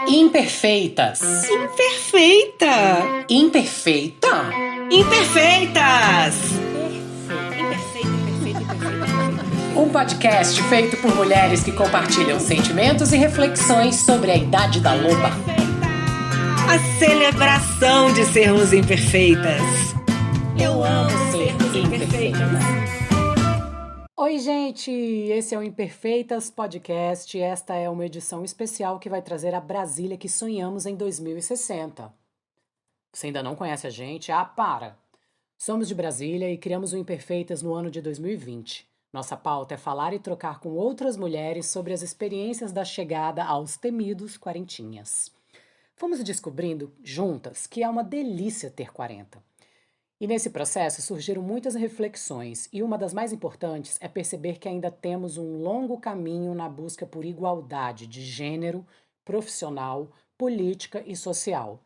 Imperfeitas. Imperfeita. Imperfeita? Imperfeitas. Um podcast feito por mulheres que compartilham sentimentos e reflexões sobre a idade da loba. A celebração de sermos imperfeitas. Eu amo ser imperfeita. Oi, gente! Esse é o Imperfeitas Podcast. Esta é uma edição especial que vai trazer a Brasília que sonhamos em 2060. Você ainda não conhece a gente? Ah, para! Somos de Brasília e criamos o Imperfeitas no ano de 2020. Nossa pauta é falar e trocar com outras mulheres sobre as experiências da chegada aos temidos quarentinhas. Fomos descobrindo juntas que é uma delícia ter 40. E nesse processo surgiram muitas reflexões, e uma das mais importantes é perceber que ainda temos um longo caminho na busca por igualdade de gênero, profissional, política e social.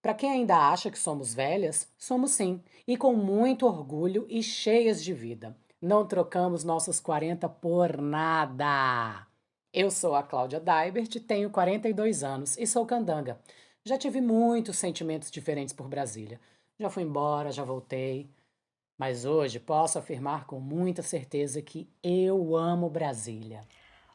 Para quem ainda acha que somos velhas, somos sim, e com muito orgulho e cheias de vida. Não trocamos nossos 40 por nada! Eu sou a Cláudia Daibert, tenho 42 anos e sou candanga. Já tive muitos sentimentos diferentes por Brasília. Já fui embora, já voltei. Mas hoje posso afirmar com muita certeza que eu amo Brasília.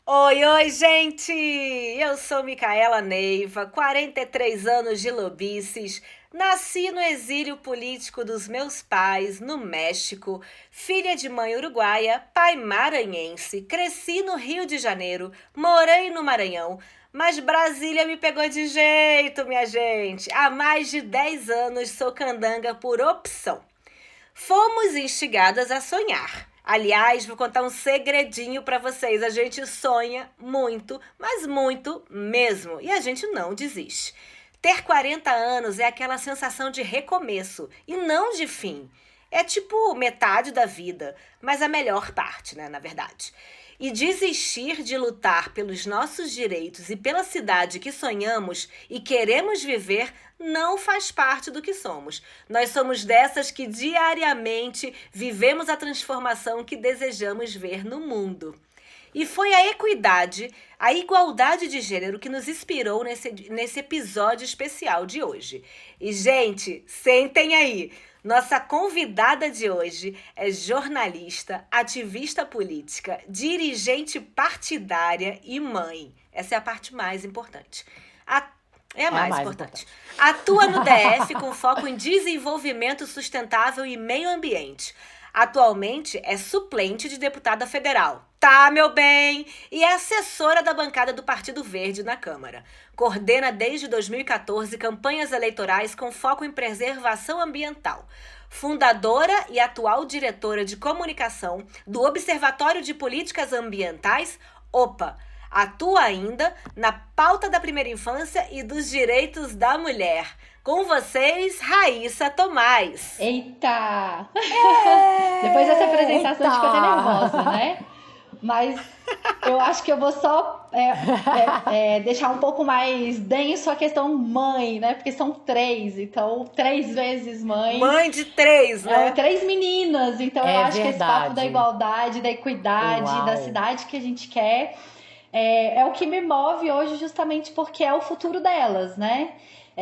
Oi, gente! Eu sou Micaela Neiva, 43 anos de lobices, nasci no exílio político dos meus pais, no México, filha de mãe uruguaia, pai maranhense, cresci no Rio de Janeiro, morei no Maranhão, mas Brasília me pegou de jeito, minha gente. Há mais de 10 anos sou candanga por opção. Fomos instigadas a sonhar. Aliás, vou contar um segredinho pra vocês. A gente sonha muito, mas muito mesmo. E a gente não desiste. Ter 40 anos é aquela sensação de recomeço e não de fim. É tipo metade da vida, mas a melhor parte, né, na verdade. E desistir de lutar pelos nossos direitos e pela cidade que sonhamos e queremos viver não faz parte do que somos. Nós somos dessas que diariamente vivemos a transformação que desejamos ver no mundo. E foi a equidade, a igualdade de gênero que nos inspirou nesse episódio especial de hoje. E, gente, sentem aí! Nossa convidada de hoje é jornalista, ativista política, dirigente partidária e mãe. Essa é a parte mais importante. É a mais importante. Atua no DF com foco em desenvolvimento sustentável e meio ambiente. Atualmente é suplente de deputada federal. Tá, meu bem? E é assessora da bancada do Partido Verde na Câmara. Coordena desde 2014 campanhas eleitorais com foco em preservação ambiental. Fundadora e atual diretora de comunicação do Observatório de Políticas Ambientais, OPA. Atua ainda na pauta da primeira infância e dos direitos da mulher. Com vocês, Raíssa Tomás. Eita! Depois dessa apresentação, acho que eu até nervosa, né? Mas eu acho que eu vou só deixar um pouco mais denso a questão mãe, né? Porque são 3, então 3 vezes mãe. Mãe de 3, né? 3 meninas, então eu acho que esse papo da igualdade, da equidade, Uau. da cidade que a gente quer, é o que me move hoje justamente porque é o futuro delas, né?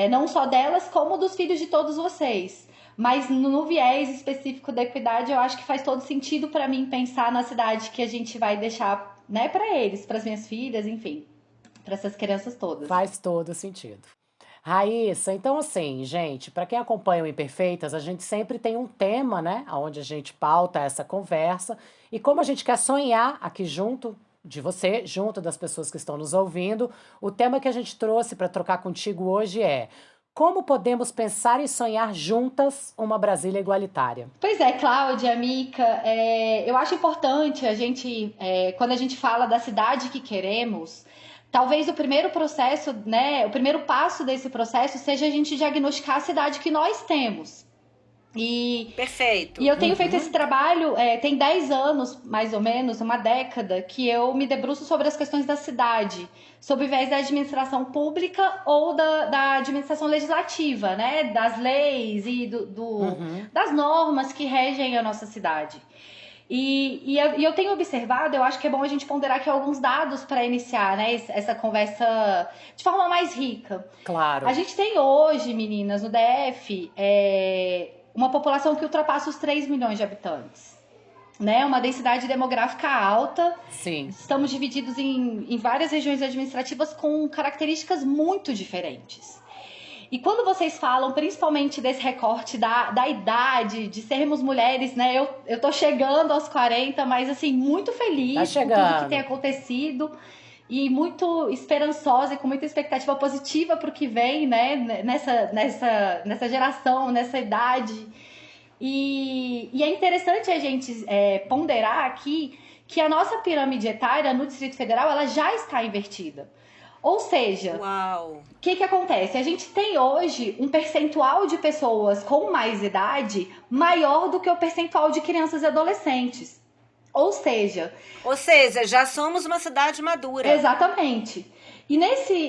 Não só delas, como dos filhos de todos vocês. Mas no viés específico da equidade, eu acho que faz todo sentido para mim pensar na cidade que a gente vai deixar, né, para eles, para as minhas filhas, enfim, para essas crianças todas. Faz todo sentido. Raíssa, então assim, gente, para quem acompanha o Imperfeitas, a gente sempre tem um tema, né, onde a gente pauta essa conversa. E como a gente quer sonhar aqui junto de você, junto das pessoas que estão nos ouvindo, o tema que a gente trouxe para trocar contigo hoje é: como podemos pensar e sonhar juntas uma Brasília igualitária? Pois é, Cláudia, Mica, eu acho importante a gente, quando a gente fala da cidade que queremos, talvez o primeiro processo, né, o primeiro passo desse processo seja a gente diagnosticar a cidade que nós temos. Perfeito. E eu tenho feito esse trabalho, tem 10 anos, mais ou menos, uma década, que eu me debruço sobre as questões da cidade, sob o viés da administração pública ou da administração legislativa, né? Das leis e das normas que regem a nossa cidade. E eu tenho observado, eu acho que é bom a gente ponderar aqui alguns dados para iniciar, né, essa conversa de forma mais rica. Claro. A gente tem hoje, meninas, no DF, uma população que ultrapassa os 3 milhões de habitantes. Né? Uma densidade demográfica alta. Sim. Estamos divididos em várias regiões administrativas com características muito diferentes. E quando vocês falam, principalmente desse recorte da idade, de sermos mulheres, né? Eu tô chegando aos 40, mas assim, muito feliz com tudo que tem acontecido e muito esperançosa e com muita expectativa positiva para o que vem, né? Nessa geração, nessa idade. E é interessante a gente ponderar aqui que a nossa pirâmide etária no Distrito Federal ela já está invertida. Ou seja, o que acontece? A gente tem hoje um percentual de pessoas com mais idade maior do que o percentual de crianças e adolescentes. Ou seja, já somos uma cidade madura. Exatamente. E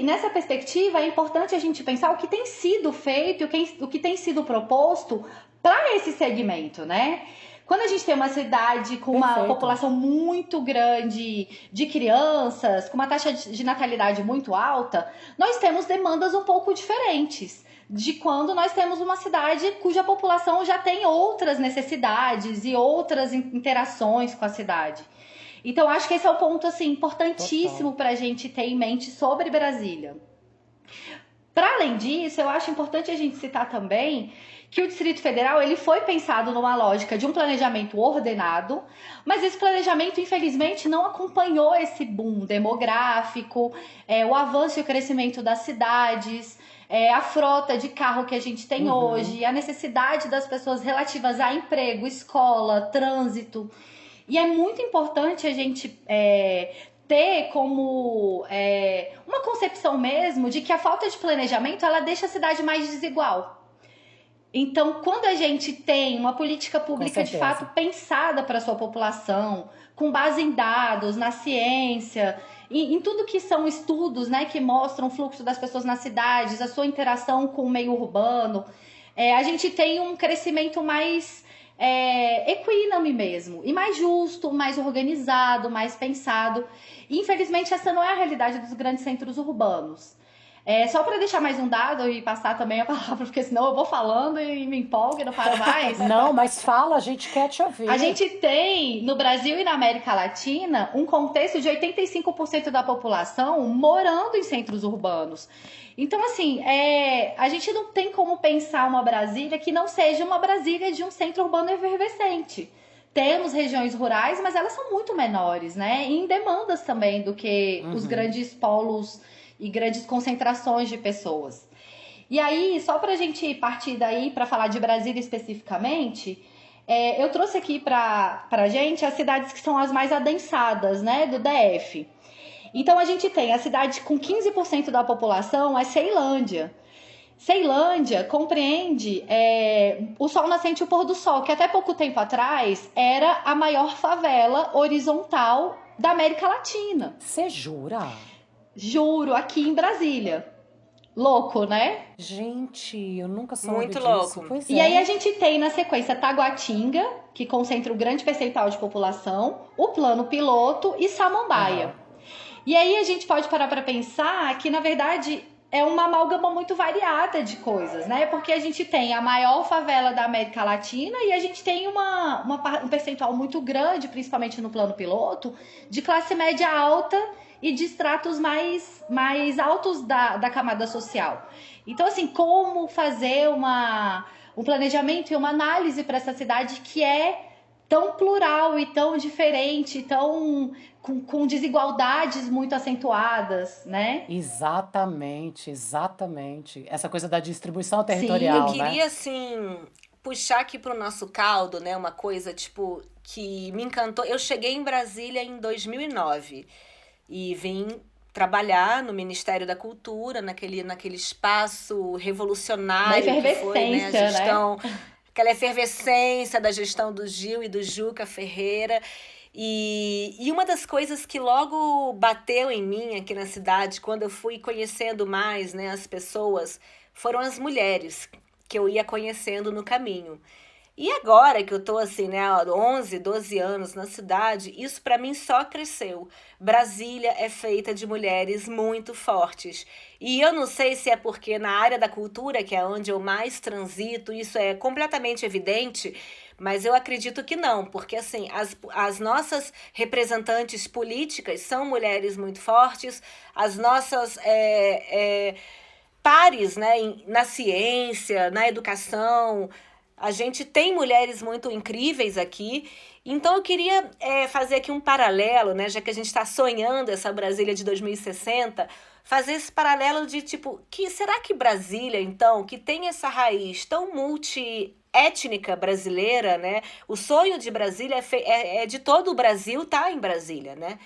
nessa perspectiva é importante a gente pensar o que tem sido feito, o que tem sido proposto para esse segmento, né? Quando a gente tem uma cidade com uma população muito grande de crianças, com uma taxa de natalidade muito alta, nós temos demandas um pouco diferentes de quando nós temos uma cidade cuja população já tem outras necessidades e outras interações com a cidade. Então, acho que esse é um ponto assim, importantíssimo para a gente ter em mente sobre Brasília. Para além disso, eu acho importante a gente citar também que o Distrito Federal ele foi pensado numa lógica de um planejamento ordenado, mas esse planejamento, infelizmente, não acompanhou esse boom demográfico, o avanço e o crescimento das cidades, a frota de carro que a gente tem hoje, a necessidade das pessoas relativas a emprego, escola, trânsito. E é muito importante a gente ter como uma concepção mesmo de que a falta de planejamento ela deixa a cidade mais desigual. Então, quando a gente tem uma política pública de fato pensada para a sua população, com base em dados, na ciência, em tudo que são estudos, né, que mostram o fluxo das pessoas nas cidades, a sua interação com o meio urbano, a gente tem um crescimento mais equíname mesmo, e mais justo, mais organizado, mais pensado. E, infelizmente, essa não é a realidade dos grandes centros urbanos. Só para deixar mais um dado e passar também a palavra, porque senão eu vou falando e me empolgo e não paro mais. Não, mas fala, a gente quer te ouvir. A gente tem, no Brasil e na América Latina, um contexto de 85% da população morando em centros urbanos. Então, assim, a gente não tem como pensar uma Brasília que não seja uma Brasília de um centro urbano efervescente. Temos regiões rurais, mas elas são muito menores, né? E em demandas também do que os grandes polos e grandes concentrações de pessoas. E aí, só para a gente partir daí para falar de Brasília especificamente, eu trouxe aqui para a gente as cidades que são as mais adensadas, né, do DF. Então, a gente tem a cidade com 15% da população, é Ceilândia. Ceilândia compreende o Sol Nascente e o Pôr do Sol, que até pouco tempo atrás era a maior favela horizontal da América Latina. Você jura? Juro, aqui em Brasília. Louco, né? Gente, eu nunca soube Muito disso. louco. Pois E aí a gente tem na sequência Taguatinga, que concentra um grande percentual de população, o Plano Piloto e Samambaia. E aí a gente pode parar para pensar que, na verdade, é uma amálgama muito variada de coisas, né? Porque a gente tem a maior favela da América Latina e a gente tem um percentual muito grande, principalmente no Plano Piloto, de classe média alta e de estratos mais altos da camada social. Então, assim, como fazer um planejamento e uma análise para essa cidade que é tão plural e tão diferente, com desigualdades muito acentuadas, né? Exatamente. Essa coisa da distribuição territorial, Sim, eu queria, assim, puxar aqui pro nosso caldo, né? Uma coisa, tipo, que me encantou. Eu cheguei em Brasília em 2009 e vim trabalhar no Ministério da Cultura, naquele espaço revolucionário que foi, né? A gestão... aquela efervescência da gestão do Gil e do Juca Ferreira. E uma das coisas que logo bateu em mim aqui na cidade, quando eu fui conhecendo mais, né, as pessoas, foram as mulheres que eu ia conhecendo no caminho. E agora que eu tô assim, né, há 11, 12 anos na cidade, isso para mim só cresceu. Brasília é feita de mulheres muito fortes. E eu não sei se é porque na área da cultura, que é onde eu mais transito, isso é completamente evidente, mas eu acredito que não, porque assim, as nossas representantes políticas são mulheres muito fortes, as nossas pares, né, na ciência, na educação. A gente tem mulheres muito incríveis aqui, então eu queria fazer aqui um paralelo, né, já que a gente está sonhando essa Brasília de 2060, fazer esse paralelo de tipo, será que Brasília, então, que tem essa raiz tão multiétnica brasileira, né, o sonho de Brasília é de todo o Brasil tá em Brasília, né,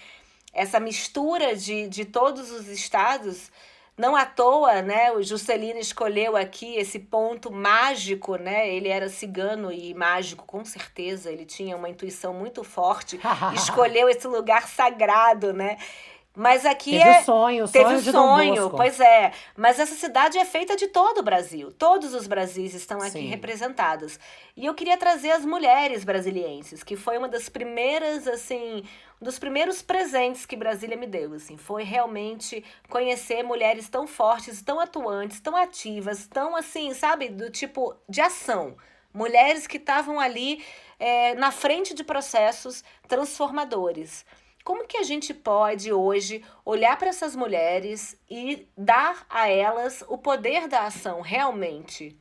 essa mistura de todos os estados. Não à toa, né, o Juscelino escolheu aqui esse ponto mágico, né? Ele era cigano e mágico, com certeza. Ele tinha uma intuição muito forte. Escolheu esse lugar sagrado, né? Mas aqui Teve o sonho teve o de Dom sonho, Bosco. pois é. Mas essa cidade é feita de todo o Brasil. Todos os Brasis estão aqui Sim. representados. E eu queria trazer as mulheres brasilienses, que foi uma das primeiras, assim, um dos primeiros presentes que Brasília me deu, assim, foi realmente conhecer mulheres tão fortes, tão atuantes, tão ativas, tão assim, sabe, do tipo de ação. Mulheres que estavam ali na frente de processos transformadores. Como que a gente pode hoje olhar para essas mulheres e dar a elas o poder da ação realmente?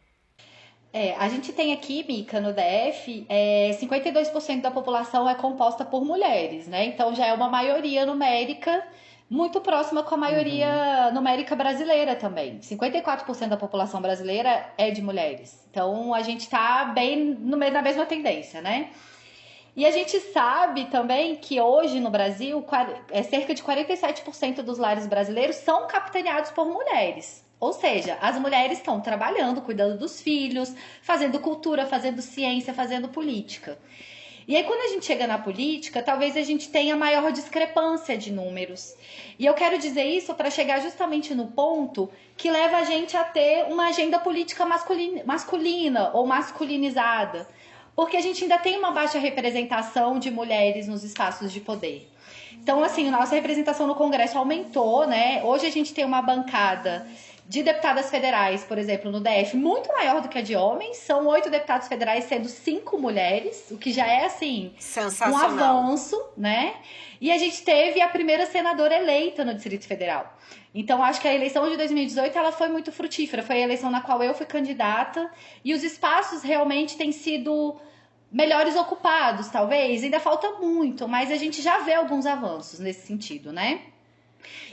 A gente tem aqui, Mica, no DF, 52% da população é composta por mulheres, né? Então já é uma maioria numérica muito próxima com a maioria numérica brasileira também. 54% da população brasileira é de mulheres. Então a gente tá bem na mesma tendência, né? E a gente sabe também que hoje no Brasil, cerca de 47% dos lares brasileiros são capitaneados por mulheres. Ou seja, as mulheres estão trabalhando, cuidando dos filhos, fazendo cultura, fazendo ciência, fazendo política. E aí, quando a gente chega na política, talvez a gente tenha maior discrepância de números. E eu quero dizer isso para chegar justamente no ponto que leva a gente a ter uma agenda política masculina ou masculinizada. Porque a gente ainda tem uma baixa representação de mulheres nos espaços de poder. Então, assim, a nossa representação no Congresso aumentou, né? Hoje a gente tem uma bancada de deputadas federais, por exemplo, no DF, muito maior do que a de homens. São 8 deputados federais, sendo 5 mulheres, o que já é, assim, um avanço, né? E a gente teve a primeira senadora eleita no Distrito Federal. Então, acho que a eleição de 2018 ela foi muito frutífera. Foi a eleição na qual eu fui candidata. E os espaços realmente têm sido melhores ocupados, talvez. Ainda falta muito, mas a gente já vê alguns avanços nesse sentido, né?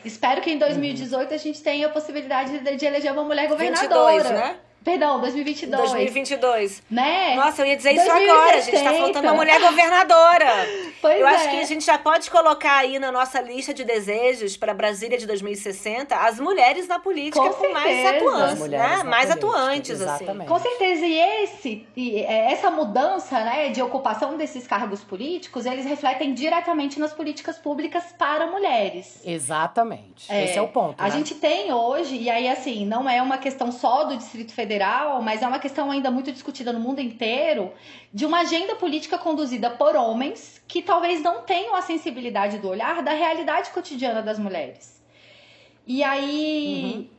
Espero que em 2018 a gente tenha a possibilidade de eleger uma mulher governadora. 22, né? Perdão, 2022. 2022. Né? Nossa, eu ia dizer isso 2060. agora. A gente tá faltando uma mulher governadora. Pois eu acho que a gente já pode colocar aí na nossa lista de desejos para Brasília de 2060 as mulheres na política com mais atuantes, né? Mais atuantes, assim. Com certeza. E essa mudança, né, de ocupação desses cargos políticos, eles refletem diretamente nas políticas públicas para mulheres. Exatamente. Esse é o ponto, A né? gente tem hoje, e aí assim, não é uma questão só do Distrito Federal, mas é uma questão ainda muito discutida no mundo inteiro, de uma agenda política conduzida por homens que talvez não tenham a sensibilidade do olhar da realidade cotidiana das mulheres. E aí,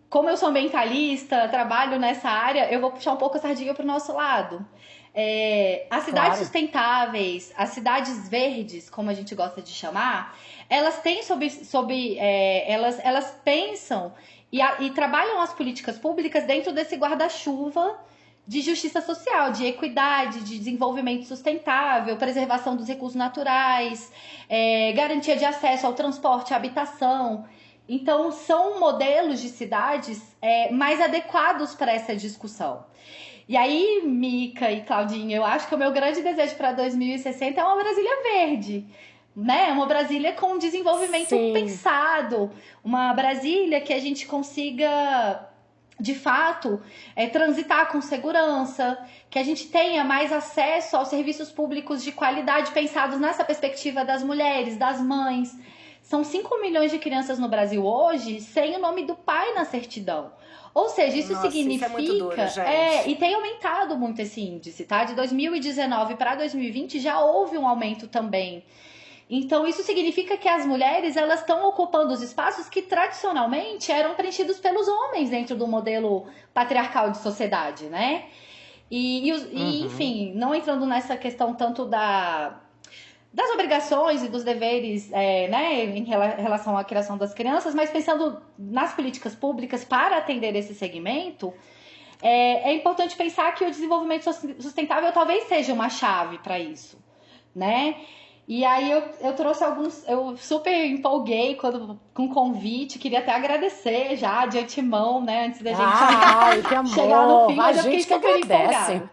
como eu sou ambientalista, trabalho nessa área, eu vou puxar um pouco a sardinha para o nosso lado. As cidades sustentáveis, as cidades verdes, como a gente gosta de chamar, elas têm elas pensam e trabalham as políticas públicas dentro desse guarda-chuva de justiça social, de equidade, de desenvolvimento sustentável, preservação dos recursos naturais, garantia de acesso ao transporte, à habitação. Então, são modelos de cidades mais adequados para essa discussão. E aí, Mica e Claudinha, eu acho que o meu grande desejo para 2060 é uma Brasília verde, né? Uma Brasília com desenvolvimento pensado, uma Brasília que a gente consiga de fato, transitar com segurança, que a gente tenha mais acesso aos serviços públicos de qualidade pensados nessa perspectiva das mulheres, das mães. São 5 milhões de crianças no Brasil hoje sem o nome do pai na certidão. Ou seja, isso significa... Isso é muito duro, gente. E tem aumentado muito esse índice, tá? De 2019 para 2020 já houve um aumento também. Então, isso significa que as mulheres, elas estão ocupando os espaços que tradicionalmente eram preenchidos pelos homens dentro do modelo patriarcal de sociedade, né? Enfim, não entrando nessa questão tanto das obrigações e dos deveres, né, em relação à criação das crianças, mas pensando nas políticas públicas para atender esse segmento, é importante pensar que o desenvolvimento sustentável talvez seja uma chave para isso, né? E aí eu trouxe alguns, eu super empolguei com o convite, queria até agradecer já de antemão, né, antes da gente chegar no fim, mas eu fiquei super empolgada.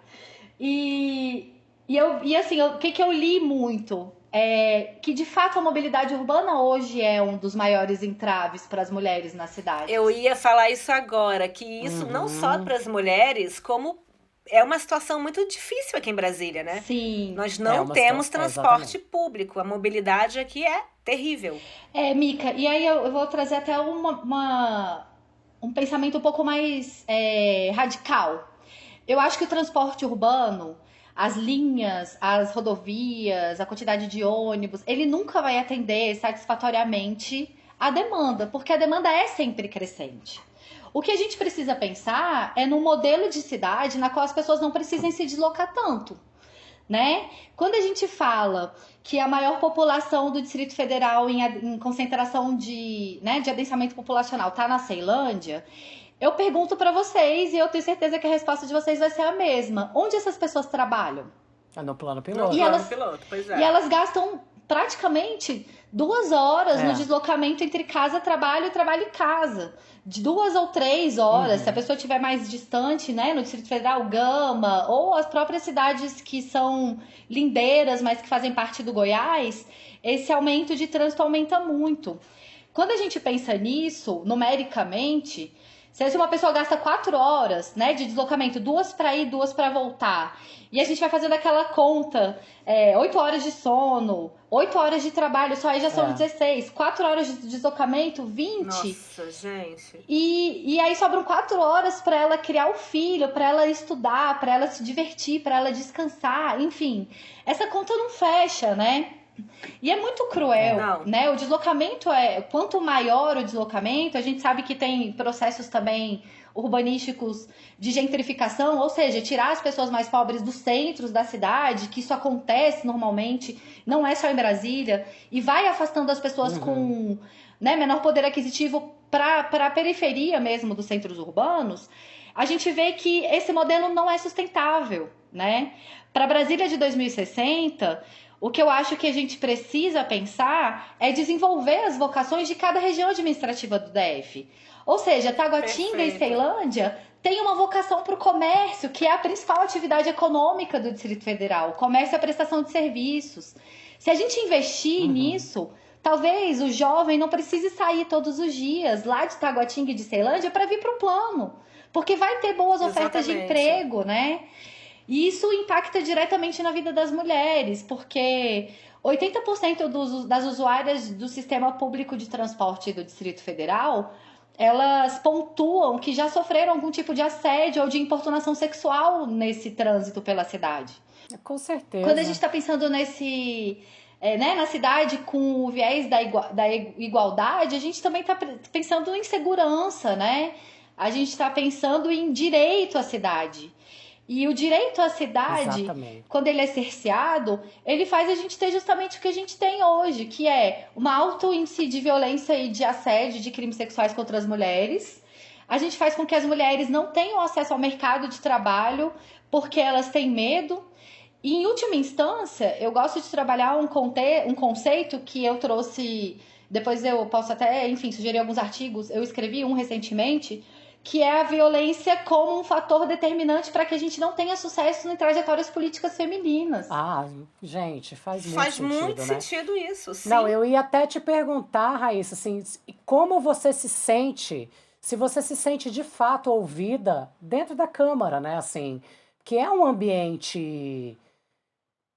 O que eu li muito é que, de fato, a mobilidade urbana hoje é um dos maiores entraves para as mulheres na cidade. Eu ia falar isso agora, que isso não só para as mulheres, como é uma situação muito difícil aqui em Brasília, né? Sim. Nós não temos transporte público, a mobilidade aqui é terrível. Mica, e aí eu vou trazer até um pensamento um pouco mais radical. Eu acho que o transporte urbano, as linhas, as rodovias, a quantidade de ônibus, ele nunca vai atender satisfatoriamente a demanda, porque a demanda é sempre crescente. O que a gente precisa pensar é num modelo de cidade na qual as pessoas não precisem se deslocar tanto, né? Quando a gente fala que a maior população do Distrito Federal em concentração de adensamento populacional está na Ceilândia, eu pergunto para vocês, e eu tenho certeza que a resposta de vocês vai ser a mesma. Onde essas pessoas trabalham? No plano piloto. E elas gastam praticamente 2 horas no deslocamento entre trabalho e casa. De 2 ou 3 horas, se a pessoa estiver mais distante, né, no Distrito Federal, Gama, ou as próprias cidades que são lindeiras, mas que fazem parte do Goiás, esse aumento de trânsito aumenta muito. Quando a gente pensa nisso, numericamente, se uma pessoa gasta 4 horas, né, de deslocamento, 2 para ir, 2 para voltar, e a gente vai fazendo aquela conta, 8 horas de sono, 8 horas de trabalho, só aí já são 16, 4 horas de deslocamento, 20. Nossa, gente. E aí sobram 4 horas para ela criar o filho, para ela estudar, para ela se divertir, para ela descansar, enfim. Essa conta não fecha, né? E é muito cruel, né? O deslocamento quanto maior o deslocamento, a gente sabe que tem processos também urbanísticos de gentrificação, ou seja, tirar as pessoas mais pobres dos centros da cidade, que isso acontece normalmente, não é só em Brasília, e vai afastando as pessoas com menor poder aquisitivo para a periferia mesmo dos centros urbanos. A gente vê que esse modelo não é sustentável, né? Para Brasília de 2060, o que eu acho que a gente precisa pensar é desenvolver as vocações de cada região administrativa do DF. Ou seja, Taguatinga e Ceilândia têm uma vocação para o comércio, que é a principal atividade econômica do Distrito Federal. O comércio é a prestação de serviços. Se a gente investir nisso, talvez o jovem não precise sair todos os dias lá de Taguatinga e de Ceilândia para vir para o plano. Porque vai ter boas ofertas de emprego, né? E isso impacta diretamente na vida das mulheres, porque 80% das usuárias do sistema público de transporte do Distrito Federal, elas pontuam que já sofreram algum tipo de assédio ou de importunação sexual nesse trânsito pela cidade. Com certeza. Quando a gente está pensando na cidade com o viés da igualdade, a gente também está pensando em segurança, né? A gente está pensando em direito à cidade. E o direito à cidade, quando ele é cerceado, ele faz a gente ter justamente o que a gente tem hoje, que é um alto índice de violência e de assédio de crimes sexuais contra as mulheres. A gente faz com que as mulheres não tenham acesso ao mercado de trabalho porque elas têm medo. E, em última instância, eu gosto de trabalhar um conceito que eu trouxe, depois eu posso até, sugerir alguns artigos, eu escrevi um recentemente, que é a violência como um fator determinante para que a gente não tenha sucesso em trajetórias políticas femininas. Gente, faz muito Faz sentido, muito né? sentido isso, sim. Não, eu ia até te perguntar, Raíssa, assim, como você se sente se você se sente de fato ouvida dentro da Câmara, né? Assim, que é um ambiente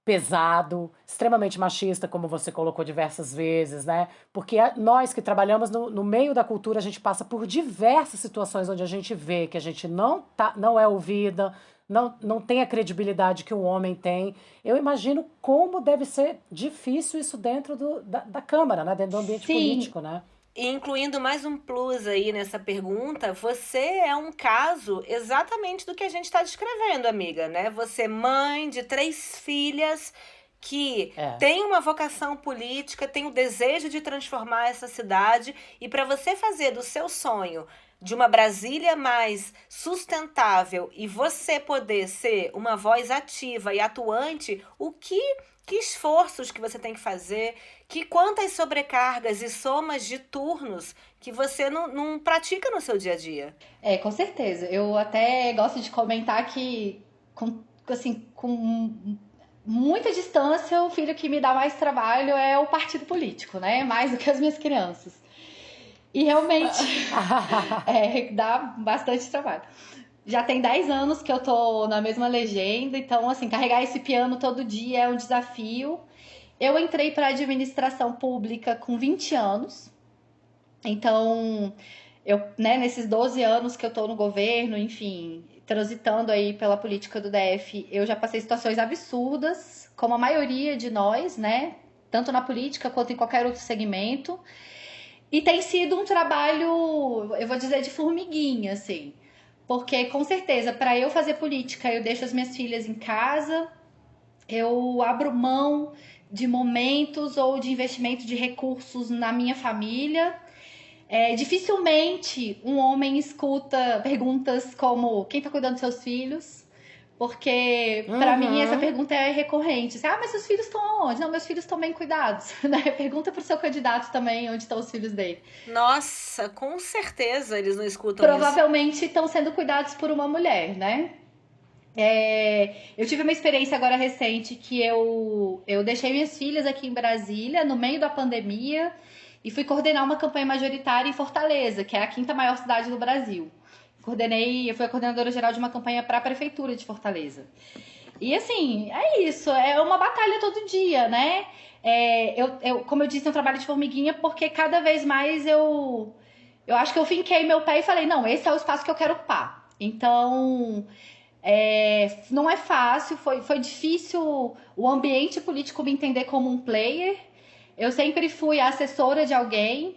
pesado, extremamente machista, como você colocou diversas vezes, né? Porque nós que trabalhamos no meio da cultura, a gente passa por diversas situações onde a gente vê que a gente não é ouvida, não tem a credibilidade que um homem tem. Eu imagino como deve ser difícil isso dentro da Câmara, né? Dentro do ambiente Sim, político, né? E incluindo mais um plus aí nessa pergunta, você é um caso exatamente do que a gente está descrevendo, amiga, né? Você é mãe de 3 filhas que É. tem uma vocação política, tem o desejo de transformar essa cidade e para você fazer do seu sonho de uma Brasília mais sustentável e você poder ser uma voz ativa e atuante, que esforços que você tem que fazer, que quantas sobrecargas e somas de turnos que você não pratica no seu dia a dia. com certeza. Eu até gosto de comentar que, com muita distância, o filho que me dá mais trabalho é o partido político, né? Mais do que as minhas crianças. E realmente dá bastante trabalho. Já tem 10 anos que eu tô na mesma legenda, então, assim, carregar esse piano todo dia é um desafio. Eu entrei para administração pública com 20 anos, então, né, nesses 12 anos que eu tô no governo, enfim, transitando aí pela política do DF, eu já passei situações absurdas, como a maioria de nós, né, tanto na política quanto em qualquer outro segmento. E tem sido um trabalho, eu vou dizer, de formiguinha, assim. Porque, com certeza, para eu fazer política, eu deixo as minhas filhas em casa, eu abro mão de momentos ou de investimento de recursos na minha família. Dificilmente um homem escuta perguntas como: quem tá cuidando dos seus filhos? Porque, pra mim, essa Uhum. pergunta é recorrente. Assim, mas seus filhos estão aonde? Não, meus filhos estão bem cuidados. Né? Pergunta pro seu candidato também onde estão os filhos dele. Nossa, com certeza eles não escutam isso. Provavelmente estão sendo cuidados por uma mulher, né? Eu tive uma experiência agora recente que eu deixei minhas filhas aqui em Brasília, no meio da pandemia, e fui coordenar uma campanha majoritária em Fortaleza, que é a quinta maior cidade do Brasil. Eu fui a coordenadora geral de uma campanha para a prefeitura de Fortaleza. E assim, é isso, é uma batalha todo dia, né? Como eu disse, é um trabalho de formiguinha, porque cada vez mais eu acho que eu finquei meu pé e falei, não, esse é o espaço que eu quero ocupar. Então, não é fácil, foi difícil o ambiente político me entender como um player. Eu sempre fui a assessora de alguém,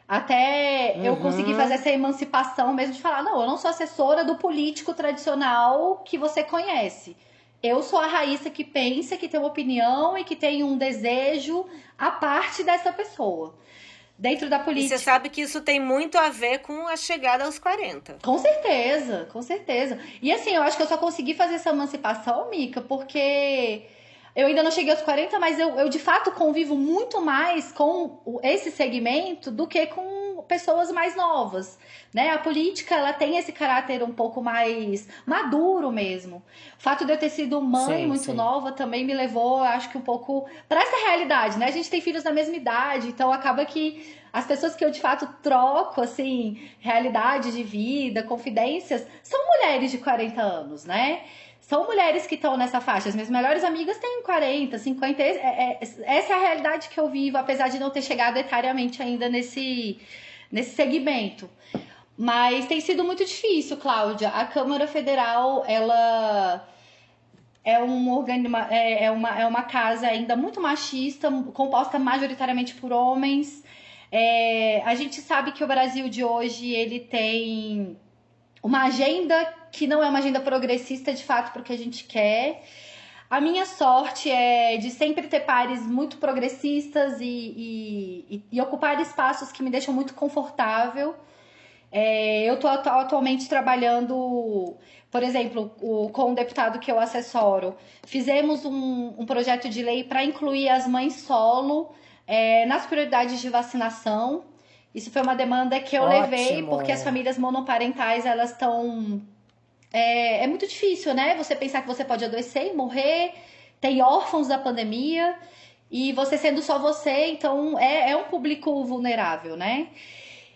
até eu conseguir fazer Uhum. essa emancipação mesmo de falar, não, eu não sou assessora do político tradicional que você conhece. Eu sou a Raíssa que pensa, que tem uma opinião e que tem um desejo à parte dessa pessoa. Dentro da E você política. sabe que isso tem muito a ver com a chegada aos 40. Com certeza, com certeza. E assim, eu acho que eu só consegui fazer essa emancipação, Mica, porque eu ainda não cheguei aos 40, mas eu de fato convivo muito mais com esse segmento do que com pessoas mais novas, né? A política, ela tem esse caráter um pouco mais maduro mesmo. O fato de eu ter sido mãe Sim, muito sim. nova também me levou, acho que um pouco para essa realidade, né? A gente tem filhos da mesma idade, então acaba que as pessoas que eu de fato troco, assim, realidade de vida, confidências, são mulheres de 40 anos, né? São mulheres que estão nessa faixa. As minhas melhores amigas têm 40, 50. Essa é a realidade que eu vivo, apesar de não ter chegado etariamente ainda nesse segmento. Mas tem sido muito difícil, Cláudia. A Câmara Federal, ela é uma casa ainda muito machista, composta majoritariamente por homens. A gente sabe que o Brasil de hoje ele tem uma agenda que não é uma agenda progressista de fato porque a gente quer. A minha sorte é de sempre ter pares muito progressistas e ocupar espaços que me deixam muito confortável. Eu estou atualmente trabalhando, por exemplo, com um deputado que eu assessoro. Fizemos um projeto de lei para incluir as mães solo nas prioridades de vacinação. Isso foi uma demanda que eu levei, porque as Ótimo. famílias monoparentais, elas estão... É muito difícil, né? Você pensar que você pode adoecer e morrer. Tem órfãos da pandemia. E você sendo só você, então é um público vulnerável, né?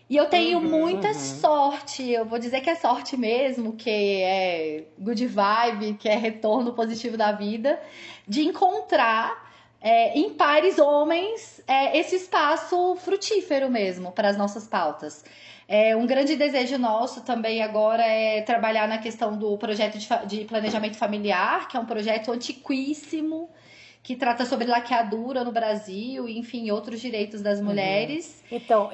E eu tenho muita sorte, eu vou dizer que é sorte mesmo, que é good vibe, que é retorno positivo da vida, de encontrar em pares homens esse espaço frutífero mesmo para as nossas pautas. Um grande desejo nosso também agora é trabalhar na questão do projeto de planejamento familiar, que é um projeto antiquíssimo, que trata sobre laqueadura no Brasil, e, enfim, outros direitos das mulheres. Então,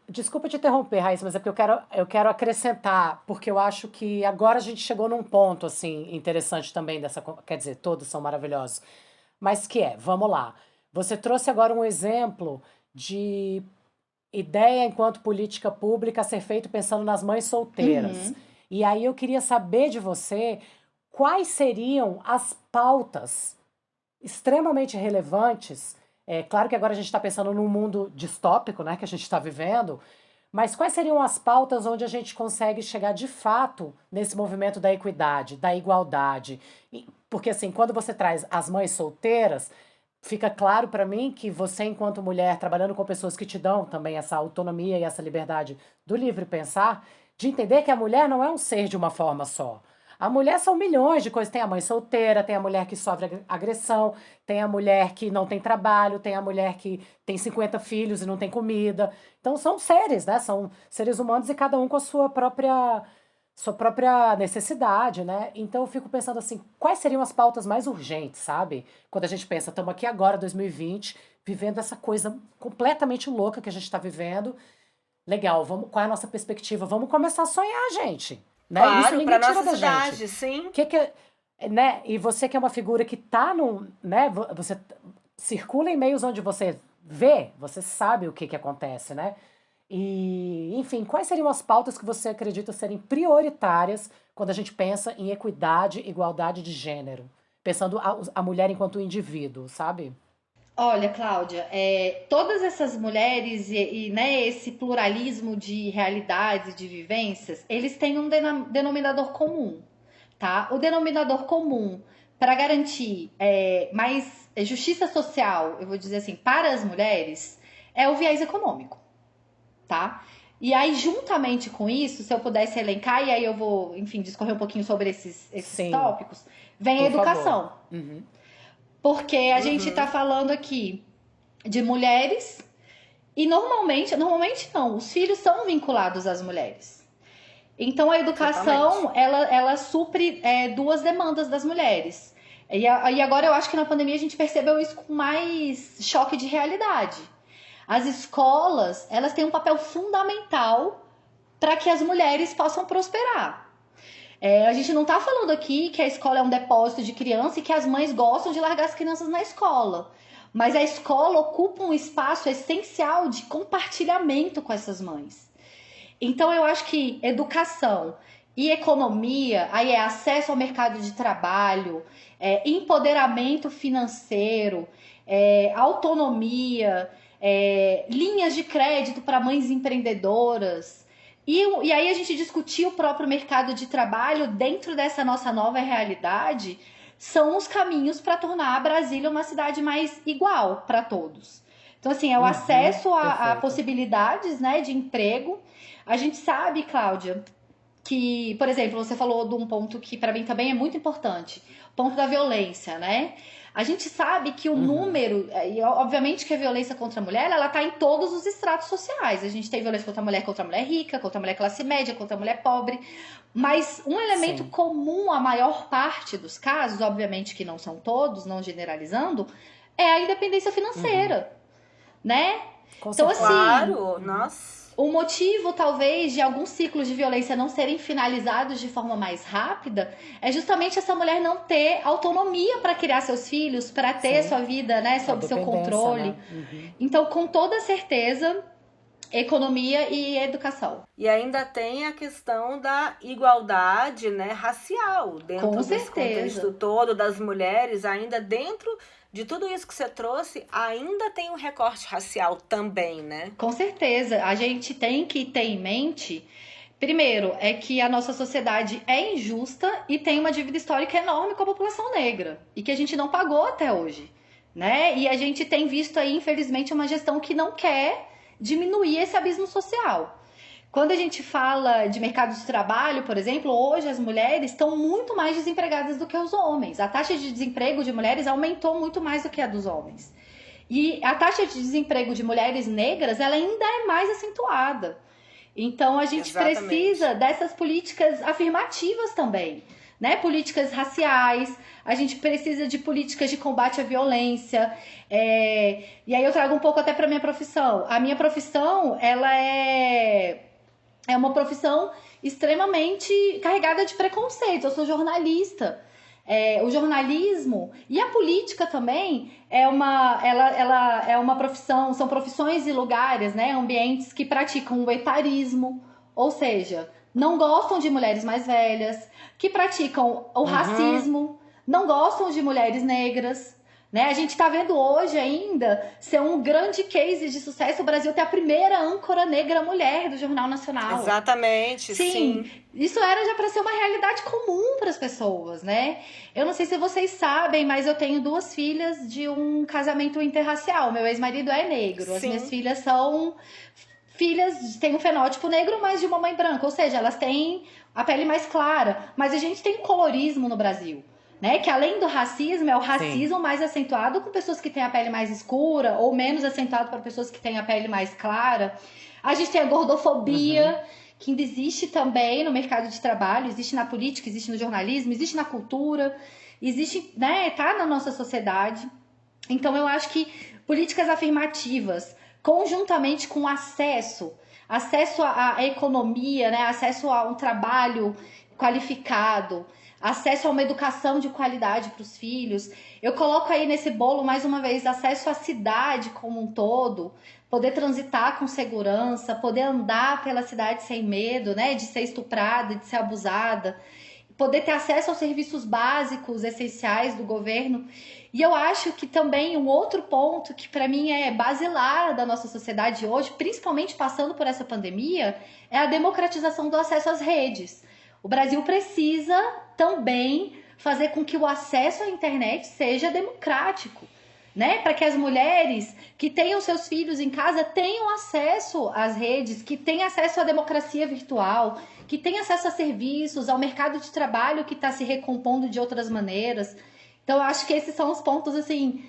desculpa te interromper, Raíssa, mas é porque eu quero acrescentar, porque eu acho que agora a gente chegou num ponto, assim, interessante também quer dizer, todos são maravilhosos, mas vamos lá, você trouxe agora um exemplo de ideia enquanto política pública a ser feito pensando nas mães solteiras. E aí eu queria saber de você quais seriam as pautas extremamente relevantes. Claro que agora a gente está pensando num mundo distópico, né, que a gente está vivendo, mas quais seriam as pautas onde a gente consegue chegar de fato nesse movimento da equidade, da igualdade? Porque assim, quando você traz as mães solteiras, fica claro para mim que você, enquanto mulher, trabalhando com pessoas que te dão também essa autonomia e essa liberdade do livre pensar, de entender que a mulher não é um ser de uma forma só. A mulher são milhões de coisas. Tem a mãe solteira, tem a mulher que sofre agressão, tem a mulher que não tem trabalho, tem a mulher que tem 50 filhos e não tem comida. Então são seres, né? São seres humanos e cada um com a sua própria necessidade, né? Então eu fico pensando assim, quais seriam as pautas mais urgentes, sabe? Quando a gente pensa, estamos aqui agora, 2020, vivendo essa coisa completamente louca que a gente está vivendo. Legal, qual é a nossa perspectiva? Vamos começar a sonhar, gente. Né? Claro, para nossa cidade, sim. Né? E você que é uma figura que tá né? Você circula em meios onde você vê, você sabe o que acontece, né? E, enfim, quais seriam as pautas que você acredita serem prioritárias quando a gente pensa em equidade, igualdade de gênero? Pensando a mulher enquanto indivíduo, sabe? Olha, Cláudia, todas essas mulheres né, esse pluralismo de realidades, de vivências, eles têm um denominador comum, tá? O denominador comum para garantir mais justiça social, eu vou dizer assim, para as mulheres, é o viés econômico, tá? E aí, juntamente com isso, se eu pudesse elencar, e aí eu vou, enfim, discorrer um pouquinho sobre esses tópicos, vem a educação. Porque a gente tá falando aqui de mulheres e normalmente não, os filhos são vinculados às mulheres. Então a educação, ela supre duas demandas das mulheres. E agora eu acho que na pandemia a gente percebeu isso com mais choque de realidade. As escolas, elas têm um papel fundamental para que as mulheres possam prosperar. A gente não tá falando aqui que a escola é um depósito de criança e que as mães gostam de largar as crianças na escola. Mas a escola ocupa um espaço essencial de compartilhamento com essas mães. Então eu acho que educação e economia, aí é acesso ao mercado de trabalho, empoderamento financeiro, autonomia, linhas de crédito para mães empreendedoras. E aí a gente discutir o próprio mercado de trabalho dentro dessa nossa nova realidade são os caminhos para tornar a Brasília uma cidade mais igual para todos. Então, assim, é o acesso a possibilidades, né, de emprego. A gente sabe, Cláudia, que, por exemplo, você falou de um ponto que para mim também é muito importante, o ponto da violência, né? A gente sabe que o número, e obviamente que a violência contra a mulher, ela tá em todos os estratos sociais. A gente tem violência contra a mulher rica, contra a mulher classe média, contra a mulher pobre. Mas um elemento comum à maior parte dos casos, obviamente que não são todos, não generalizando, é a independência financeira, né? Então, assim, claro, nossa. O motivo, talvez, de alguns ciclos de violência não serem finalizados de forma mais rápida é justamente essa mulher não ter autonomia para criar seus filhos, para ter sua vida, né, sob seu controle. Né? Então, com toda certeza, economia e educação. E ainda tem a questão da igualdade, né, racial dentro desse contexto todo das mulheres, ainda dentro de tudo isso que você trouxe, ainda tem um recorte racial também, né? Com certeza. A gente tem que ter em mente, primeiro, é que a nossa sociedade é injusta e tem uma dívida histórica enorme com a população negra. E que a gente não pagou até hoje, né? E a gente tem visto aí, infelizmente, uma gestão que não quer diminuir esse abismo social. Quando a gente fala de mercado de trabalho, por exemplo, hoje as mulheres estão muito mais desempregadas do que os homens. A taxa de desemprego de mulheres aumentou muito mais do que a dos homens. E a taxa de desemprego de mulheres negras, ela ainda é mais acentuada. Então a gente precisa dessas políticas afirmativas também, né? Políticas raciais, a gente precisa de políticas de combate à violência. E aí eu trago um pouco até para minha profissão. A minha profissão, ela é uma profissão extremamente carregada de preconceito. Eu sou jornalista. O jornalismo e a política também ela é uma profissão, são profissões e lugares, né, ambientes que praticam o etarismo, ou seja, não gostam de mulheres mais velhas, que praticam o racismo, não gostam de mulheres negras, né? A gente está vendo hoje ainda ser um grande case de sucesso o Brasil ter a primeira âncora negra mulher do Jornal Nacional. Exatamente, sim. Isso era já para ser uma realidade comum para as pessoas, né? Eu não sei se vocês sabem, mas eu tenho 2 filhas de um casamento interracial. Meu ex-marido é negro. As minhas filhas são filhas, têm um fenótipo negro, mas de uma mãe branca. Ou seja, elas têm a pele mais clara. Mas a gente tem colorismo no Brasil, né? Que além do racismo, é o racismo mais acentuado com pessoas que têm a pele mais escura ou menos acentuado para pessoas que têm a pele mais clara. A gente tem a gordofobia, que ainda existe também no mercado de trabalho, existe na política, existe no jornalismo, existe na cultura, existe, né? Tá na nossa sociedade. Então eu acho que políticas afirmativas, conjuntamente com acesso à economia, né? Acesso a um trabalho qualificado, acesso a uma educação de qualidade para os filhos. Eu coloco aí nesse bolo, mais uma vez, acesso à cidade como um todo, poder transitar com segurança, poder andar pela cidade sem medo, né, de ser estuprada, de ser abusada, poder ter acesso aos serviços básicos, essenciais do governo. E eu acho que também um outro ponto que para mim é basilar da nossa sociedade hoje, principalmente passando por essa pandemia, é a democratização do acesso às redes. O Brasil precisa também fazer com que o acesso à internet seja democrático, né? Para que as mulheres que tenham seus filhos em casa tenham acesso às redes, que tenham acesso à democracia virtual, que tenham acesso a serviços, ao mercado de trabalho que está se recompondo de outras maneiras. Então, eu acho que esses são os pontos, assim,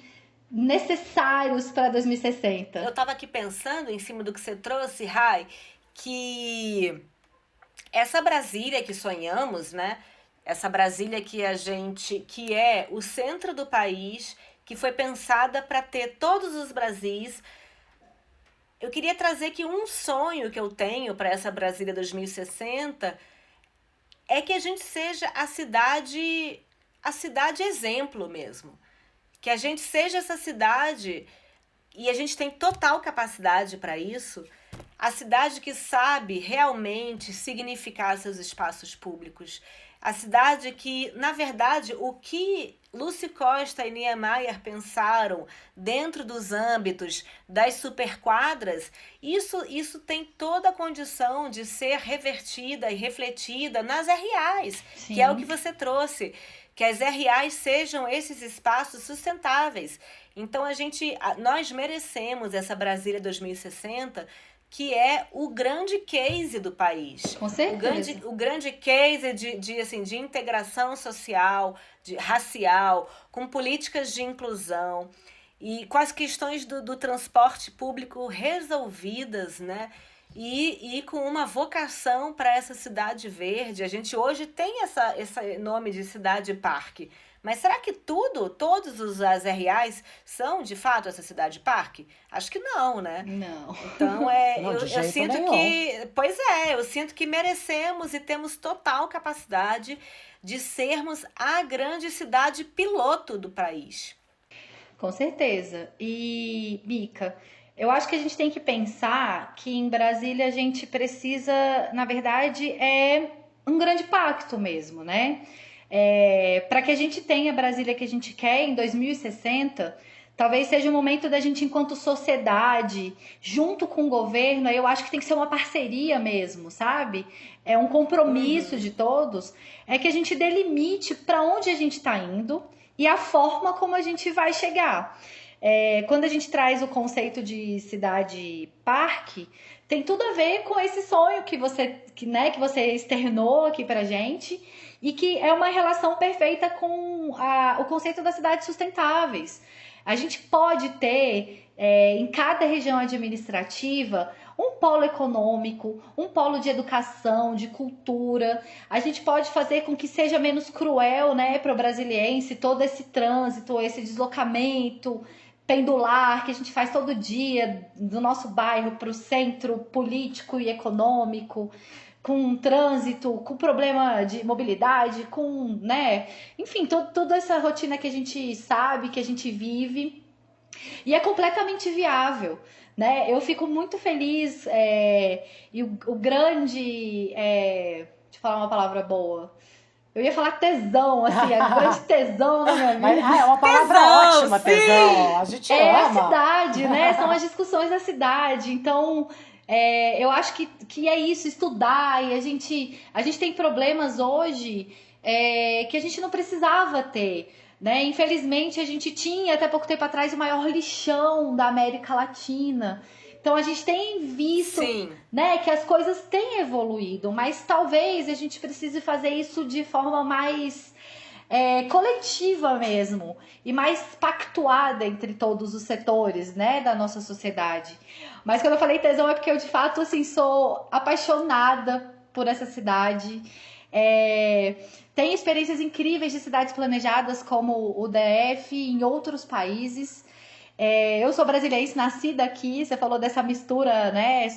necessários para 2060. Eu estava aqui pensando, em cima do que você trouxe, Rai, que essa Brasília que sonhamos, né? Essa Brasília que é o centro do país, que foi pensada para ter todos os Brasis. Eu queria trazer que um sonho que eu tenho para essa Brasília 2060 é que a gente seja a cidade exemplo mesmo. Que a gente seja essa cidade, e a gente tem total capacidade para isso, a cidade que sabe realmente significar seus espaços públicos. A cidade que, na verdade, o que Lúcio Costa e Niemeyer pensaram dentro dos âmbitos das superquadras, isso tem toda a condição de ser revertida e refletida nas RAs, Sim. que é o que você trouxe. Que as RAs sejam esses espaços sustentáveis. Então, nós merecemos essa Brasília 2060, que é o grande case do país. Com certeza. O grande case de integração social, racial, com políticas de inclusão e com as questões do transporte público resolvidas, né? E com uma vocação para essa cidade verde. A gente hoje tem esse nome de cidade-parque. Mas será que todos as RAs são, de fato, essa cidade-parque? Acho que não, né? Não. Então, Não, eu sinto nenhum. que... Pois é, eu sinto que merecemos e temos total capacidade de sermos a grande cidade piloto do país. Com certeza. E, Mica, eu acho que a gente tem que pensar que em Brasília a gente precisa, na verdade, um grande pacto mesmo, né? Para que a gente tenha a Brasília que a gente quer em 2060, talvez seja o momento da gente, enquanto sociedade, junto com o governo, eu acho que tem que ser uma parceria mesmo, sabe? É um compromisso de todos, que a gente delimite para onde a gente está indo e a forma como a gente vai chegar. quando a gente traz o conceito de cidade-parque, tem tudo a ver com esse sonho que você externou aqui pra gente, e que é uma relação perfeita com o conceito das cidades sustentáveis. A gente pode ter, em cada região administrativa, um polo econômico, um polo de educação, de cultura. A gente pode fazer com que seja menos cruel, né, para o brasiliense todo esse trânsito, esse deslocamento pendular que a gente faz todo dia do nosso bairro para o centro político e econômico, com trânsito, com problema de mobilidade, com, né, enfim, toda essa rotina que a gente sabe, que a gente vive, e é completamente viável, né? Eu fico muito feliz, e o grande, deixa eu falar uma palavra boa, eu ia falar tesão, assim, é o grande tesão da minha vida. É uma palavra Tesão, ótima, sim. tesão. A gente É a ama. cidade, né? São as discussões da cidade. Então, eu acho que é isso, estudar. E a gente tem problemas hoje que a gente não precisava ter, né? Infelizmente, a gente tinha, até pouco tempo atrás, o maior lixão da América Latina. Então, a gente tem visto, Sim. né, que as coisas têm evoluído, mas talvez a gente precise fazer isso de forma mais coletiva mesmo, e mais pactuada entre todos os setores, né, da nossa sociedade. Mas quando eu falei tesão é porque eu, de fato, assim, sou apaixonada por essa cidade. Tem experiências incríveis de cidades planejadas como o DF em outros países. Eu sou brasiliense, nascida aqui. Você falou dessa mistura, né?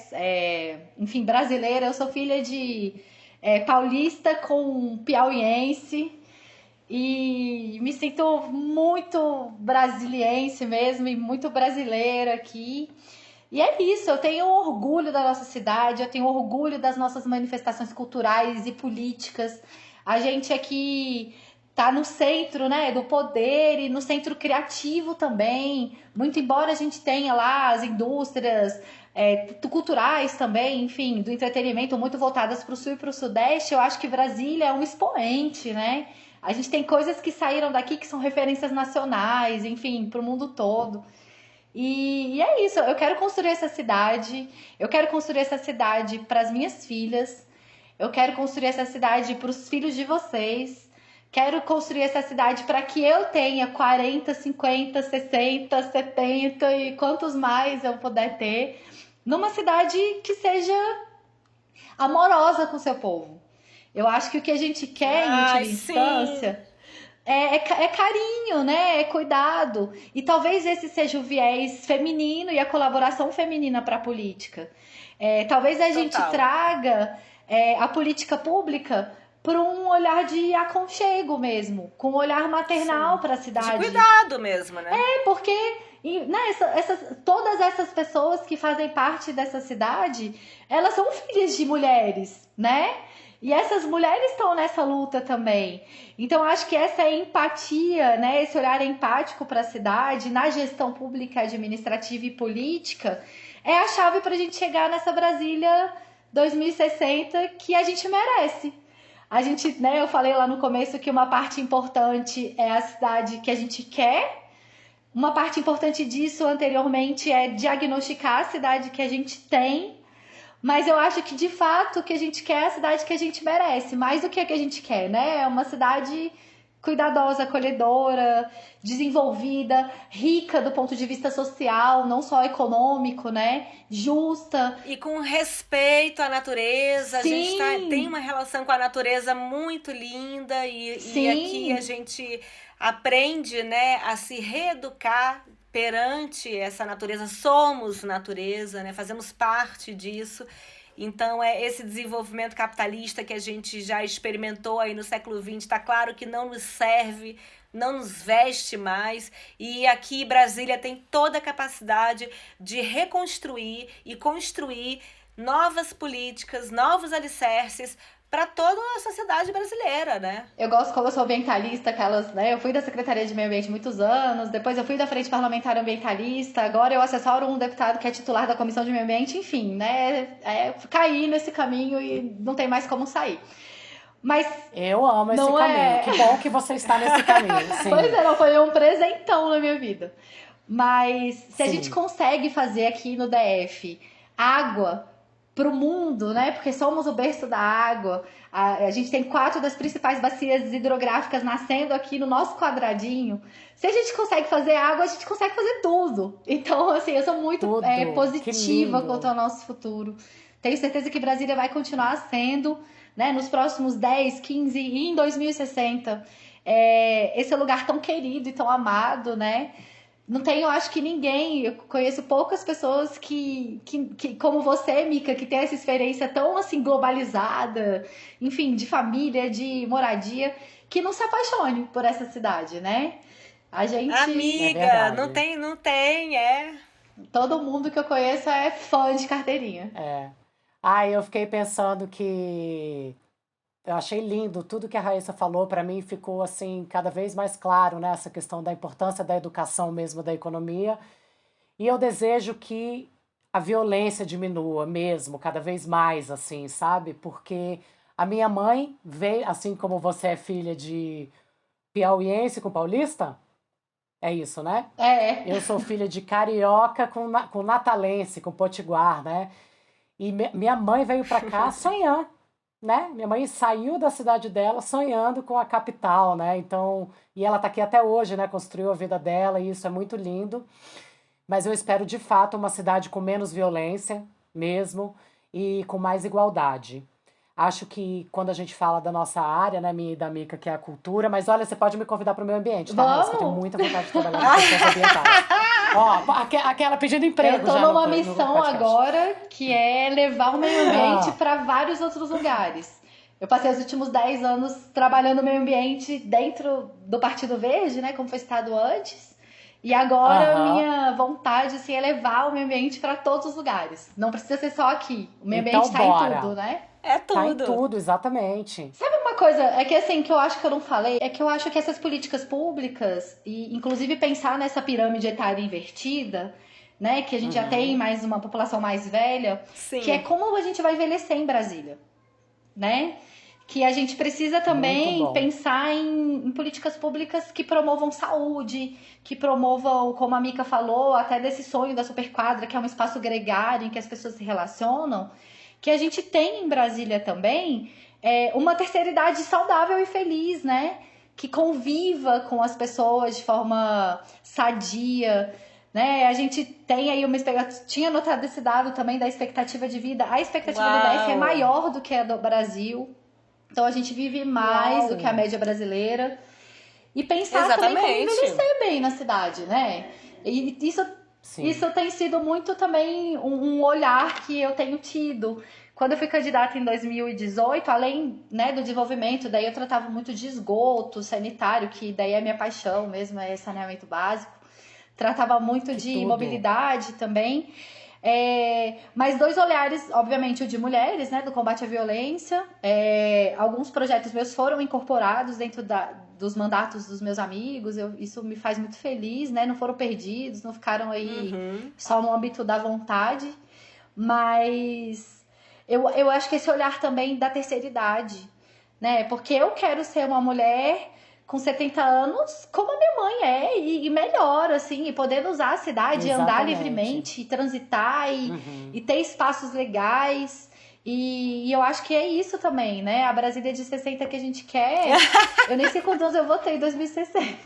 Enfim, brasileira. Eu sou filha de paulista com piauiense. E me sinto muito brasiliense mesmo e muito brasileira aqui. E é isso, eu tenho orgulho da nossa cidade, eu tenho orgulho das nossas manifestações culturais e políticas. A gente aqui tá no centro, né, do poder e no centro criativo também. Muito embora a gente tenha lá as indústrias culturais também, enfim, do entretenimento muito voltadas para o sul e para o sudeste, eu acho que Brasília é um expoente, né? A gente tem coisas que saíram daqui que são referências nacionais, enfim, para o mundo todo. E é isso, eu quero construir essa cidade, eu quero construir essa cidade para as minhas filhas, eu quero construir essa cidade para os filhos de vocês, quero construir essa cidade para que eu tenha 40, 50, 60, 70 e quantos mais eu puder ter, numa cidade que seja amorosa com o seu povo. Eu acho que o que a gente quer em última instância é carinho, né? É cuidado. E talvez esse seja o viés feminino e a colaboração feminina para a política. Talvez a gente traga a política pública para um olhar de aconchego mesmo, com um olhar maternal para a cidade. De cuidado mesmo, né? Porque né, todas essas pessoas que fazem parte dessa cidade, elas são filhas de mulheres, né? E essas mulheres estão nessa luta também. Então, acho que essa empatia, né, esse olhar empático para a cidade, na gestão pública, administrativa e política, é a chave para a gente chegar nessa Brasília 2060 que a gente merece. A gente, né, eu falei lá no começo que uma parte importante é a cidade que a gente quer. Uma parte importante disso anteriormente é diagnosticar a cidade que a gente tem. Mas eu acho que, de fato, o que a gente quer é a cidade que a gente merece. Mais do que a gente quer, né? É uma cidade cuidadosa, acolhedora, desenvolvida, rica do ponto de vista social, não só econômico, né? Justa. E com respeito à natureza. Sim. A gente tem uma relação com a natureza muito linda. E aqui a gente aprende, né, a se reeducar perante essa natureza. Somos natureza, né? Fazemos parte disso. Então, esse desenvolvimento capitalista que a gente já experimentou aí no século XX, está claro que não nos serve, não nos veste mais. E aqui Brasília tem toda a capacidade de reconstruir e construir novas políticas, novos alicerces para toda a sociedade brasileira, né? Eu gosto, como eu sou ambientalista, eu fui da Secretaria de Meio Ambiente muitos anos, depois eu fui da Frente Parlamentar Ambientalista, agora eu assessoro um deputado que é titular da Comissão de Meio Ambiente, enfim, né? Caí nesse caminho e não tem mais como sair. Mas eu amo esse caminho. Que bom que você está nesse caminho. Sim. Pois não foi um presentão na minha vida. Mas se a gente Sim. consegue fazer aqui no DF água para o mundo, né? Porque somos o berço da água. A gente tem 4 das principais bacias hidrográficas nascendo aqui no nosso quadradinho. Se a gente consegue fazer água, a gente consegue fazer tudo. Então, assim, eu sou muito Tudo. Que positiva lindo. quanto ao nosso futuro. Tenho certeza que Brasília vai continuar sendo, né, nos próximos 10, 15 e em 2060, esse lugar tão querido e tão amado, né? Não tenho, acho que ninguém, eu conheço poucas pessoas que como você, Mica, que tem essa experiência tão assim globalizada, enfim, de família, de moradia, que não se apaixone por essa cidade, né? A gente, É Amiga, não verdade. tem, não tem, é. todo mundo que eu conheço é fã de carteirinha. É. Ai, eu fiquei pensando que eu achei lindo tudo que a Raíssa falou, para mim ficou assim cada vez mais claro, né, essa questão da importância da educação mesmo da economia. E eu desejo que a violência diminua mesmo, cada vez mais, assim, sabe? Porque a minha mãe veio, assim como você é filha de piauiense com paulista, é isso, né? É, Eu sou filha de carioca com natalense, com potiguar, né? E minha mãe veio para cá sonhando, né? Minha mãe saiu da cidade dela sonhando com a capital, né? Então, e ela tá aqui até hoje, né? Construiu a vida dela e isso é muito lindo. Mas eu espero de fato uma cidade com menos violência mesmo e com mais igualdade. Acho que quando a gente fala da nossa área, né, minha e da Mica, que é a cultura, mas olha, você pode me convidar para o meio ambiente, tá, Raíssa? Que eu tenho vamos! muita vontade de trabalhar com questões ambientais. Ó, aquela pedindo Eu emprego tô já numa no missão podcast. agora que é levar o meio ambiente Ah, para vários outros lugares. Eu passei os últimos 10 anos trabalhando no meio ambiente dentro do Partido Verde, né, como foi citado antes. E agora aham. minha vontade assim, é levar o meio ambiente para todos os lugares. Não precisa ser só aqui. O meio ambiente Então está em tudo, bora. né? É Tá em tudo. tudo, exatamente. Sabe uma coisa, é que assim, que eu acho que eu não falei, é que eu acho que essas políticas públicas, e inclusive pensar nessa pirâmide etária invertida, né, que a gente já tem Uhum. mais uma população mais velha, que é Sim. como a gente vai envelhecer em Brasília, né? Que a gente precisa Muito também bom. pensar em políticas públicas que promovam saúde, que promovam, como a Mica falou, até desse sonho da superquadra, que é um espaço gregário em que as pessoas se relacionam, que a gente tem em Brasília também uma terceira idade saudável e feliz, né? Que conviva com as pessoas de forma sadia, né? A gente tem aí uma expectativa, tinha notado esse dado também da expectativa de vida. A expectativa do DF é Uau. maior do que a do Brasil. Então a gente vive mais do que a Uau! média brasileira. E pensar também como Exatamente. envelhecer bem na cidade, né? E Sim. isso tem sido muito também um olhar que eu tenho tido. Quando eu fui candidata em 2018, além, né, do desenvolvimento, daí eu tratava muito de esgoto sanitário, que daí é minha paixão mesmo, é saneamento básico. Tratava muito Que de tudo. mobilidade também. Mas dois olhares, obviamente, o de mulheres, né, do combate à violência. Alguns projetos meus foram incorporados dentro dos mandatos dos meus amigos. Isso me faz muito feliz, né? Não foram perdidos, não ficaram aí Uhum. só no âmbito da vontade. Mas eu acho que esse olhar também da terceira idade, né? Porque eu quero ser uma mulher com 70 anos, como a minha mãe e melhor, assim, e poder usar a cidade, andar Exatamente. livremente, transitar e Uhum. ter espaços legais. E eu acho que é isso também, né? A Brasília de 60 que a gente quer. Eu nem sei quantos anos eu vou ter em 2060.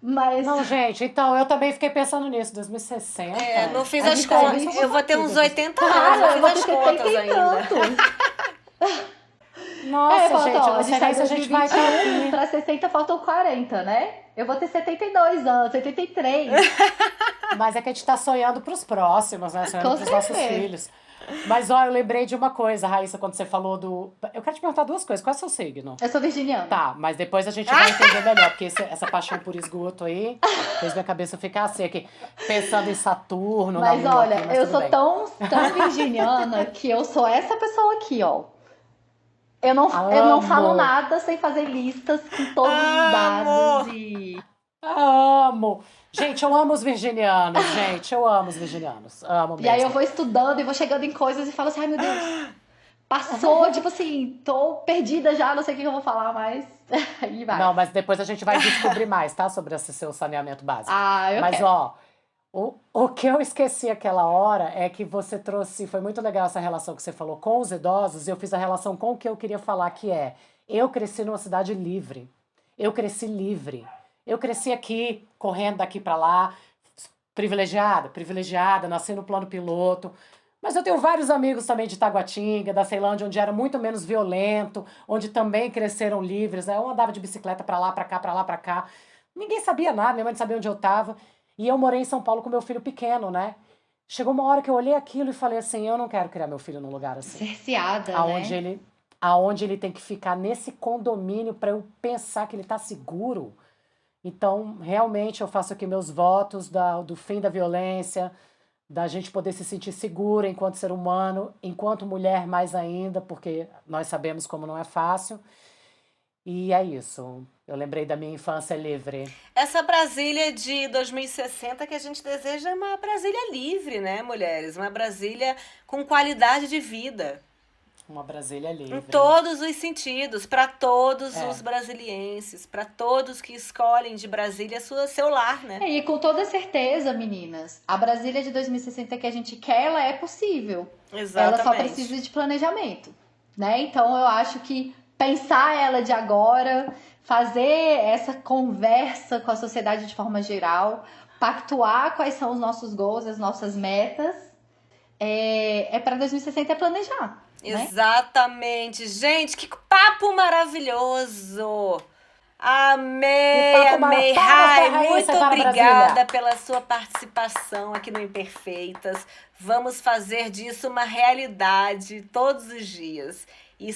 Mas Não, gente, então eu também fiquei pensando nisso, 2060. Não fiz a as gente tá em contas. 20. Eu vou ter uns 80 anos, não Cara, eu fiz vou ter as 70 contas e ainda. tantos. Nossa, Falta, gente, eu ó, a não gente sei tá em nem se a gente vai estar 2021, aqui. pra 60 faltam 40, né? Eu vou ter 72 anos, 73. Mas é que a gente tá sonhando pros próximos, né? Sonhando Com pros nossos certeza. filhos. Mas, ó, eu lembrei de uma coisa, Raíssa, quando você falou do. Eu quero te perguntar duas coisas. Qual é o seu signo? Eu sou virginiana. Tá, mas depois a gente vai entender melhor, porque essa paixão por esgoto aí fez minha cabeça ficar assim, aqui, pensando em Saturno, na Mas Lua aqui, olha, mas eu tudo sou bem. tão virginiana que eu sou essa pessoa aqui, ó. Eu não falo Amo, nada sem fazer listas com todos os dados Amo! e. amo. Gente, eu amo os virginianos, gente, eu amo os virginianos, amo E aí eu mesmo. vou estudando e vou chegando em coisas e falo assim, ai meu Deus, passou, tipo assim, tô perdida já, não sei o que eu vou falar mais. Aí vai. Não, mas depois a gente vai descobrir mais, tá? Sobre esse seu saneamento básico. Ah, eu Mas, quero. ó, O que eu esqueci aquela hora é que você trouxe, foi muito legal essa relação que você falou com os idosos, e eu fiz a relação com o que eu queria falar, que é, eu cresci numa cidade livre, eu cresci livre, eu cresci aqui, correndo daqui para lá, privilegiada, nasci no plano piloto, mas eu tenho vários amigos também de Taguatinga, da Ceilândia, onde era muito menos violento, onde também cresceram livres, né? Eu andava de bicicleta para lá, para cá, para lá, para cá. Ninguém sabia nada, minha mãe não sabia onde eu estava. E eu morei em São Paulo com meu filho pequeno, né? Chegou uma hora que eu olhei aquilo e falei assim, eu não quero criar meu filho num lugar assim. Cerceada, Aonde né? aonde ele tem que ficar nesse condomínio para eu pensar que ele está seguro. Então, realmente, eu faço aqui meus votos do fim da violência, da gente poder se sentir segura enquanto ser humano, enquanto mulher mais ainda, porque nós sabemos como não é fácil. E é isso. Eu lembrei da minha infância livre. Essa Brasília de 2060 que a gente deseja é uma Brasília livre, né, mulheres? Uma Brasília com qualidade de vida. Uma Brasília Em livre. todos os sentidos, para todos os É. brasilienses, para todos que escolhem de Brasília seu lar, né? E com toda certeza, meninas, a Brasília de 2060 que a gente quer, ela é possível. Ela só precisa Exatamente. de planejamento, né? Então eu acho que pensar ela de agora, fazer essa conversa com a sociedade de forma geral, pactuar quais são os nossos goals, as nossas metas, para 2060 é planejar, né? Exatamente. Gente, que papo maravilhoso! Que Amei, papo amei. palmas para Rai, a muito Raíssa e para obrigada Brasília. pela sua participação aqui no Imperfeitas. Vamos fazer disso uma realidade todos os dias.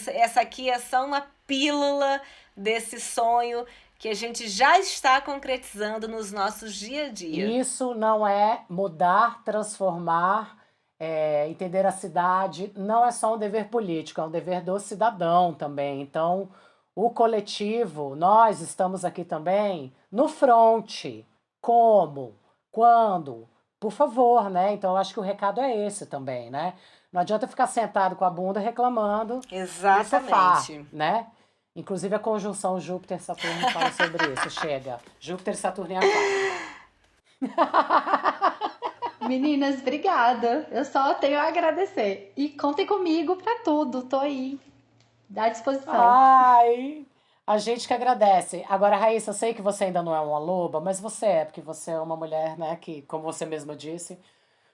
Essa aqui é só uma pílula desse sonho que a gente já está concretizando nos nossos dia a dia. Isso não é mudar, transformar, entender a cidade. Não é só um dever político, é um dever do cidadão também. Então, o coletivo, nós estamos aqui também no fronte. Como? Quando? Por favor, né? Então, eu acho que o recado é esse também, né? Não adianta ficar sentado com a bunda reclamando no sofá, Exatamente. né? Inclusive a conjunção Júpiter-Saturno fala sobre isso. Chega. Júpiter e Saturno em Aquário. Meninas, obrigada. Eu só tenho a agradecer. E contem comigo para tudo. Tô aí, à disposição. Ai, a gente que agradece. Agora, Raíssa, eu sei que você ainda não é uma loba, mas você é, porque você é uma mulher, né, que, como você mesma disse,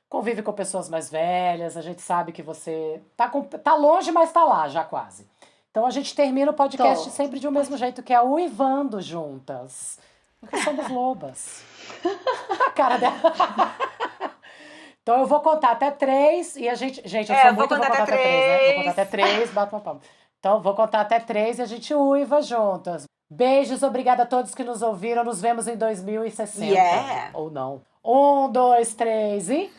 convive com pessoas mais velhas. A gente sabe que você tá longe, mas tá lá já quase. Então a gente termina o podcast Tô. sempre de um mesmo jeito, que é uivando juntas. Porque somos lobas. A cara dela. Então eu vou contar até três e a gente. Gente, eu sou Eu vou muito, eu vou contar contar até até três, né? Vou contar até três. três, bato uma palma. Então, vou contar até três e a gente uiva juntas. Beijos, obrigada a todos que nos ouviram. Nos vemos em 2060. Yeah! Ou não. Um, dois, três e.